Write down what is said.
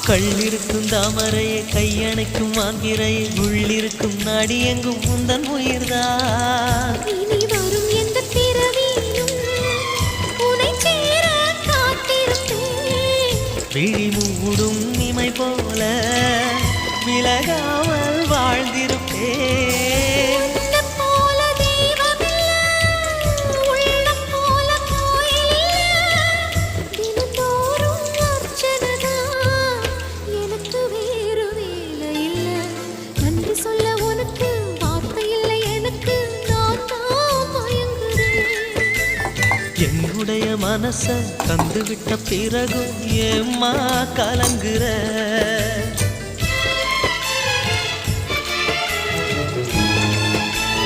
கள்ளிருக்கும் தாமரையை கையணைக்கும் மாங்கிரையை உள்ளிருக்கும் நாடி எங்கும் முந்தன் உயிர்தான். இனி வரும் எந்த பிறவியிலும் உனை சேர காத்திருப்பேன். விழி மூடும் இமை போல விலகாமல் வாழ்ந்திருப்பேன். உன்னைப் போல தெய்வமில்லை, உள்ளம் போல கோயிலில்லை. தினந்தோறும் அர்ச்சனைதான், எனக்கு வேறு வேலை இல்லை. நன்றி சொல்ல உனக்கு வார்த்தை இல்லை எனக்கு, நான் தான் மயங்குறேன். என்னுடைய மனச தந்துவிட்ட பிறகும் ஏம்மா கலங்குற?